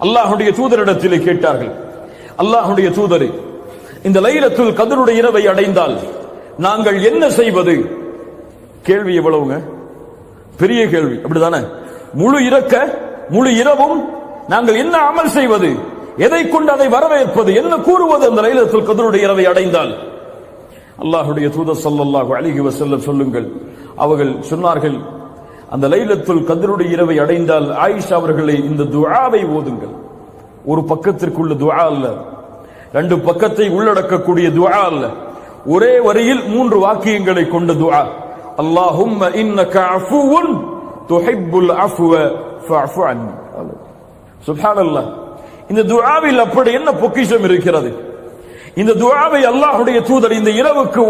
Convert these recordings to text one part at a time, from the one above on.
அல்லாஹ்வுடைய தூதரிடத்திலே கேட்டார்கள், அல்லாஹ்வுடைய தூதரே, இந்த லைலத்துல் கத்ருடைய இரவை அடைந்தால் நாங்கள் என்ன செய்வது? கேள்வி எவ்வளவுங்க, பெரிய கேள்வி, அப்படிதானே? முழு இரவும் நாங்கள் என்ன அமல் செய்வது, எதை கொண்டு அதை வரவேற்பது, என்ன கூறுவது அந்த லைலத்துல் கத்ருடைய இரவை அடைந்தால்? அல்லாஹ்வுடைய தூதர் ஸல்லல்லாஹு அலைஹி வஸல்லம் சொல்லுங்கள், அவர்கள் சொன்னார்கள், அந்த லைலத்துல் கத்ருடைய இரவை அடைந்தால் ஆயிஷா அவர்களை இந்த துஆவை ஓதுங்கள். ஒரு பக்கத்திற்குள்ள துஆ அல்ல, ரெண்டு பக்கத்தை உள்ளடக்கக்கூடிய துஆ அல்ல, ஒரே வரியில் 3 வாக்கியங்களை கொண்ட துஆ. அல்லாஹும்ம இன்னக அஃபுவுன் துஹிப்புல் அஃப்வ ஃபஅஃபு அன்னி. சுப்ஹானல்லாஹ். இந்த துஆவில் அப்படி என்ன பொக்கிஷம் இருக்கிறது? இந்த துஆவை அல்லாஹ்வுடைய தூதர் இந்த இரவுக்கு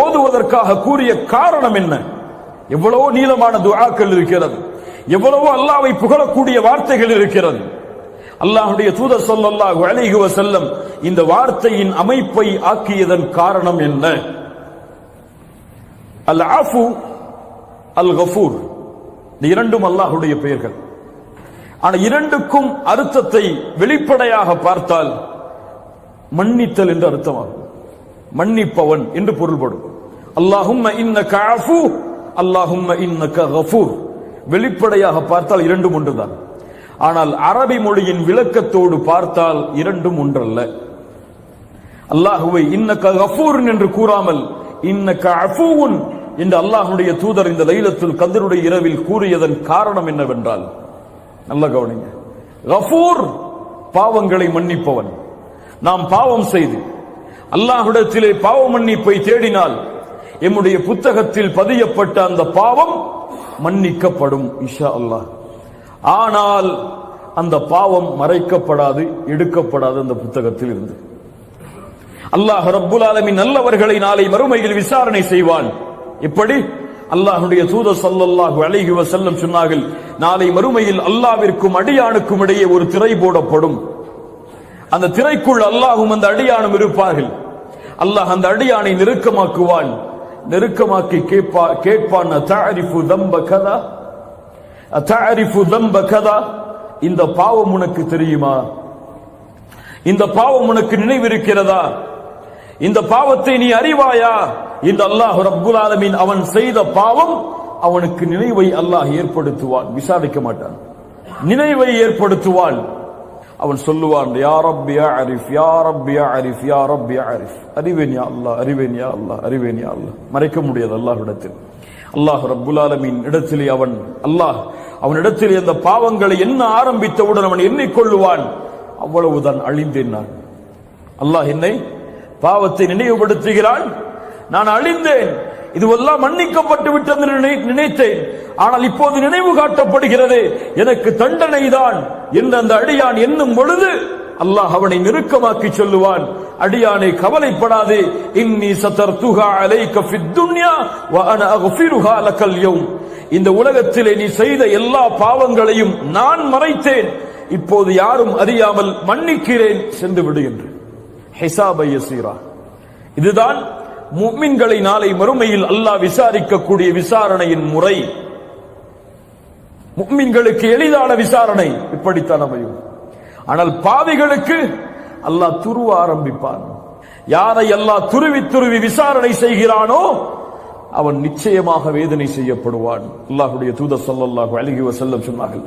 ஓதுவதற்காக கூறிய காரணம் என்ன? எவ்வளவோ நீளமான துஆக்கள் இருக்கிறது, எவ்வளவோ அல்லாஹ்வை புகழக்கூடிய வார்த்தைகள் இருக்கிறது. அல்லாஹ்வுடைய தூதர் ஸல்லல்லாஹு அலைஹி வஸல்லம் இந்த வார்த்தையின் அமைப்பை ஆக்கியதன் காரணம் என்ன? அல் ஆஃபு, அல் கஃபூர், இந்த இரண்டும் அல்லாஹ்வுடைய பெயர்கள். ஆனா இரண்டுக்கும் அர்த்தத்தை வெளிப்படையாக பார்த்தால் மன்னித்தல் என்று அர்த்தமாகும், மன்னிப்பவன் என்று பொருள்படும். அல்லாஹும்ம இன்னக அஃபு, அல்லாஹும்ம இன்னக கஃபூர். வெளிப்படையாக பார்த்தால் இரண்டும் ஒன்றுதான். ஆனால் அரபி மொழியின் விளக்கத்தோடு பார்த்தால் இரண்டும் ஒன்றல்ல. அல்லாஹுவை இன்னக கஃபூர் என்று கூறாமல் இன்னக அஃபூன் என்று அல்லாஹ்வுடைய தூதர் இந்த லைலத்துல் கத்ருடைய இரவில் கூறியதன் காரணம் என்னவென்றால், நல்ல கவனிங்க, கஃபூர் பாவங்களை மன்னிப்பவன். நாம் பாவம் செய்து அல்லாஹ்விடத்திலே பாவ மன்னிப்பை தேடினால் எம்முடைய புத்தகத்தில் பதியப்பட்ட அந்த பாவம் மன்னிக்கப்படும் இன்ஷா அல்லாஹ். ஆனால் அந்த பாவம் மறைக்கப்படாது, எடுக்கப்படாது அந்த புத்தகத்தில் இருந்து. அல்லாஹ் ரப்புல் ஆலமீன் நல்லவர்களை நாளை மறுமையில் விசாரணை செய்வான். எப்படி? அல்லாஹ்வுடைய தூதர் ஸல்லல்லாஹு அலைஹி வஸல்லம் சொன்னார்கள், நாளை மறுமையில் அல்லாஹ்விற்கும் அடியானுக்கும் இடையே ஒரு திரை போடப்படும். அந்த திரைக்குள் அல்லாஹ்வும் அந்த அடியானும் இருப்பார்கள். அல்லாஹ் அந்த அடியானை நெருக்கமாக்குவான். நெருக்கமாக்கி கேட்பான், தஅரிஃபு தம்ப கதா, தஅரிஃபு தம்ப கதா, இந்த பாவம் உனக்கு தெரியுமா? இந்த பாவம் உனக்கு நினைவிருக்கிறதா? இந்த பாவத்தை நீ அறிவாயா? இந்த அல்லாஹ் ரப்புல் ஆலமீன் அவன் செய்த பாவம் அவனுக்கு நினைவை அல்லாஹ் ஏற்படுத்துவான், விசாரிக்க மாட்டான், நினைவை ஏற்படுத்துவான். அவன் சொல்லுவான், யா ரப்பி அரிஃப், யா ரப்பி அரிஃப், யா ரப்பி அரிஃப், அறிவேன் யா அல்லாஹ், அறிவேன் யா அல்லாஹ், அறிவேன் யா அல்லாஹ். மறைக்க முடியாது அல்லாஹ்விடத்தில். அல்லாஹ் ரப்புல் ஆலமீன் இடத்திலே அவன் இடத்திலே அந்த பாவங்களை என்ன ஆரம்பித்தவுடன் அவன் எண்ணிக்கொள்ளுவான், அவ்வளவுதான், அழிந்தேன் நான். அல்லாஹ் என்னை பாவத்தை நினைவுபடுத்துகிறான், நான் அழிந்தேன், இதுவெல்லாம் மன்னிக்கப்பட்டு விட்டது நினைத்தேன், ஆனால் இப்போது நினைவு காட்டப்படுகிறது, எனக்கு தண்டனை தான் என்று அந்த அடியான் எண்ணும் பொழுது அல்லாஹ் அவனை நெருக்கமாக்கி சொல்லுவான், அடியானே கவலைப்படாதே, இன்னி சதர்துஹா அலைக ஃபித் துன்யா வ அனா அக்ஃபிருஹா லக்கல் யௌம். இந்த உலகத்திலே நீ செய்த எல்லா பாவங்களையும் நான் மறைத்தேன், இப்போது யாரும் அறியாமல் மன்னிக்கிறேன், சென்று விடு என்று. ஹிசாபை யஸீரா. இதுதான் முஃமின்களை நாளை மறுமையில் அல்லாஹ் விசாரிக்கக்கூடிய விசாரணையின் முறை. முஃமின்களுக்கு எளிதான விசாரணை இப்படித்தான் அமையும். ஆனால் பாவிகளுக்கு அல்லாஹ் துருவ ஆரம்பிப்பான். யாரை அல்லாஹ் துருவி விசாரணை செய்கிறானோ அவன் நிச்சயமாக வேதனை செய்யப்படுவான். அல்லாஹ்வுடைய தூதர் ஸல்லல்லாஹு அலைஹி வஸல்லம் சொன்னார்கள்,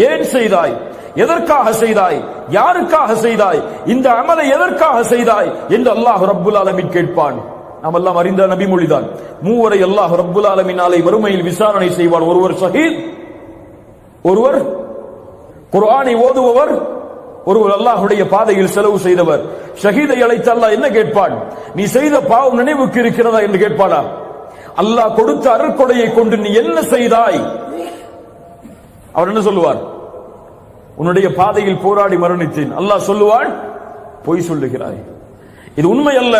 ஏன் செய்தாய், எதற்காக செய்தாய், யாருக்காக செய்தாய், இந்த அமலை எதற்காக செய்தாய் என்று அல்லாஹ் ரப்புல் ஆலமீன் கேட்பான். நாம் எல்லாம் அறிந்த நபிமொழிதான், மூவரை அல்லாஹ் ரப்புல் ஆலமீன் நாளை மறுமையில் விசாரணை செய்வான். ஒருவர் ஷஹீத், ஒருவர் குர்ஆனை ஓதுபவர், ஒருவர் அல்லாஹ்வுடைய பாதையில் செலவு செய்தவர். ஷஹீதை அழைத்து அல்லாஹ் என்ன கேட்பான்? நீ செய்த பாவம் நினைவுக்கு இருக்கிறதா என்று கேட்பானா? அல்லாஹ் கொடுத்த அருட்கொடையை கொண்டு நீ என்ன செய்தாய்? அவர் என்ன சொல்லுவார்? உன்னுடைய பாதையில் போராடி மரணித்தேன். அல்லாஹ் சொல்லுவான், பொய் சொல்லுகிறாய், இது உண்மை அல்ல,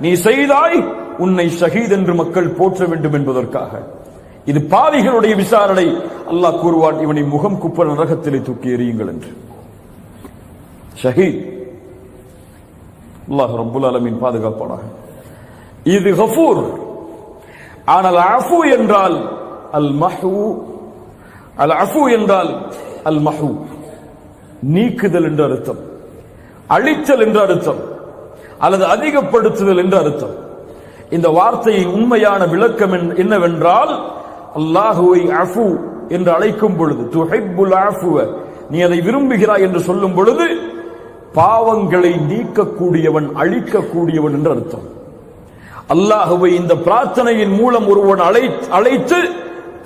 நீ செய்தாய், உன்னை ஷஹீத் என்று மக்கள் போற்ற வேண்டும் என்பதற்காக. இது பாவிகளுடைய விசாரணை. அல்லாஹ் கூறுவான், இவனை முகம் குப்ப நரகத்திலே தூக்கி எறியுங்கள் என்று. ஷஹீத். அல்லாஹ் ரப்புல் ஆலமீன் பாதுகாப்பானாக. இது கஃபூர். ஆனால் அஃபு என்றால் அல் மஹு, அல் அஃபு என்றால் அல் மஹு, நீக்குதல் என்று அர்த்தம், அழித்தல் என்று அர்த்தம், அல்லது அதிகப்படுத்துதல் என்று அர்த்தம். இந்த வார்த்தையின் உண்மையான விளக்கம் என்னவென்றால், அல்லாஹுவை அஃபு என்று அழைக்கும் பொழுது, துஹிப்புல் அஃபுவ, நீ அதை விரும்புகிறாய் என்று சொல்லும் பொழுது பாவங்களை நீக்கக்கூடியவன், அழிக்கக்கூடியவன் என்று அர்த்தம். அல்லாஹுவை இந்த பிரார்த்தனையின் மூலம் ஒருவன் அழைத்து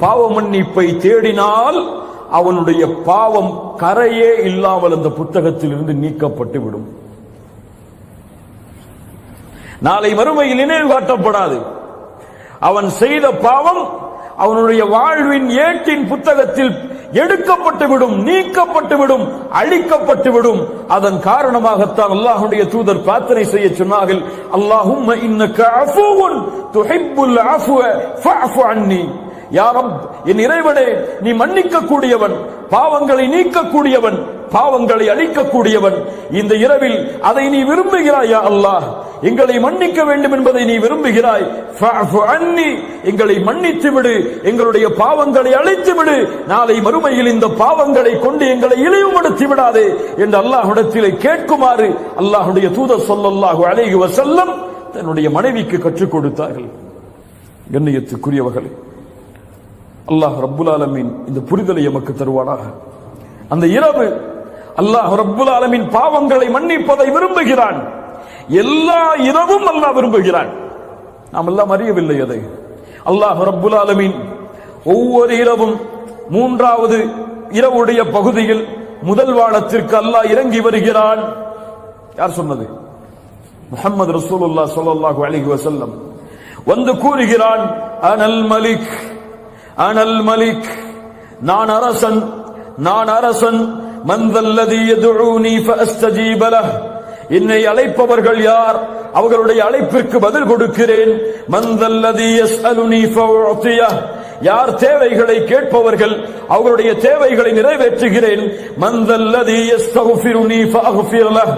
பாவ மன்னிப்பை தேடினால் அவனுடைய பாவம் கரையே இல்லாமல் அந்த புத்தகத்தில் இருந்து நீக்கப்பட்டு விடும். நாளை மறுமையில் நினைவு காட்டப்படாது. அவன் செய்த பாவம் அவனுடைய வாழ்வின் ஏட்டின் புத்தகத்தில் எடுக்கப்பட்டுவிடும், நீக்கப்பட்டுவிடும், அழிக்கப்பட்டுவிடும். அதன் காரணமாகத்தான் அல்லாஹ்வுடைய தூதர் பிரார்த்தனை செய்ய சொன்னார்கள், அல்லாஹும்ம இன்னக அஃபூவுன் துஹிப்புல் அஃப்வ ஃபஅஃபு அன்னி. யா ரப், என் இறைவனே, நீ மன்னிக்க கூடியவன், பாவங்களை நீக்கக்கூடியவன், பாவங்களை அழிக்கக்கூடியவன். இந்த இரவில் அதை நீ விரும்புகிறாய். யா அல்லாஹ், எங்களை மன்னிக்க வேண்டும் என்பதை நீ விரும்புகிறாய். ஃபஅஃபு அன்னி, எங்களை மன்னித்து விடு, எங்களுடைய பாவங்களை அழித்து விடு. நாளை மறுமையில் இந்த பாவங்களை கொண்டு எங்களை இழிவுபடுத்தி விடாதே என்று அல்லாஹ்விடத்திலே கேட்குமாறு அல்லாஹ்வுடைய தூதர் ஸல்லல்லாஹு அலைஹி வஸல்லம் தன்னுடைய மனைவிக்கு கற்றுக் கொடுத்தார்கள். கண்ணியத்துக்குரியவர்களே, அல்லாஹ் ரப்புல் ஆலமீன் இந்த புரிதலை எமக்கு தருவானாக. அந்த இரவு அல்லாஹ் ரப்புல் ஆலமீன் பாவங்களை மன்னிப்பதை விரும்புகிறான். எல்லா இரவும் அல்லாஹ் விரும்புகிறான். நாம் எல்லாம் அறியவில்லை அதை. அல்லாஹ் ரப்புல் ஆலமீன் ஒவ்வொரு இரவும் மூன்றாவது இரவுடைய பகுதியில் முதல் வானத்திற்கு அல்லாஹ் இறங்கி வருகிறான். யார் சொன்னது? முஹம்மது ரசூலுல்லாஹ் ஸல்லல்லாஹு அலைஹி வஸல்லம் வந்து கூறுகிறான், அனல் மலிக், அனல் மலிக், நான் அரசன், நான் அரசன். மன் தல்லதி யதுஊனி ஃபஅஸ்தஜீப லஹ், என்னை அழைப்பவர்கள் யார், அவர்களுடைய அழைப்பிற்கு பதில் கொடுக்கிறேன். மன் தல்லதி யஸ்அலுனி ஃபஉதியஹ், யார் தேவைகளை கேட்பவர்கள் அவர்களுடைய தேவைகளை நிறைவேற்றுகிறேன். மன் தல்லதி யஸ்தக்ஃபிருனி ஃபஅக்ஃபிர் லஹ்,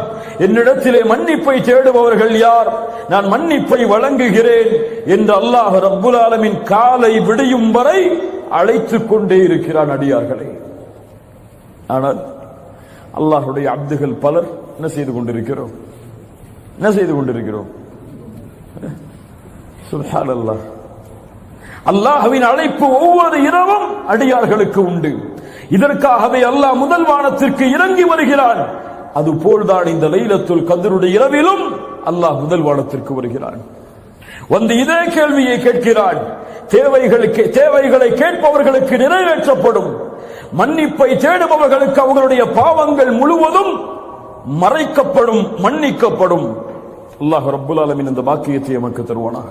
என்னிடத்திலே மன்னிப்பை தேடுபவர்கள் யார், நான் மன்னிப்பை வழங்குகிறேன் என்று அல்லாஹ் ரப்புல் ஆலமீன் காலை விடியும் வரை அழைத்துக் கொண்டே இருக்கிறான் அடியார்களை. ஆனால் அல்லாஹ்வுடைய அப்துகள் பலர் என்ன செய்து கொண்டிருக்கிறோம்? என்ன செய்து கொண்டிருக்கிறோம்? சுப்ஹானல்லாஹ். அல்லாஹ்வின் அழைப்பு ஒவ்வொரு இரவும் அடியார்களுக்கு உண்டு. இதற்காகவே அல்லாஹ் முதல் வானத்திற்கு இறங்கி வருகிறான். அதுபோல்தான் இந்த லைலத்துல் கத்ருடைய இரவிலும் அல்லாஹ் முதல் வானத்திற்கு வருகிறான். வந்து இதே கேள்வியை கேட்கிறான். தேவைகளை கேட்பவர்களுக்கு நிறைவேற்றப்படும், மன்னிப்பை தேடுபவர்களுக்கு அவர்களுடைய பாவங்கள் முழுவதும் மறைக்கப்படும், மன்னிக்கப்படும். அல்லாஹ் ரப்புல் ஆலமீன் இந்த பாக்கியத்தை நமக்கு தருவானாக.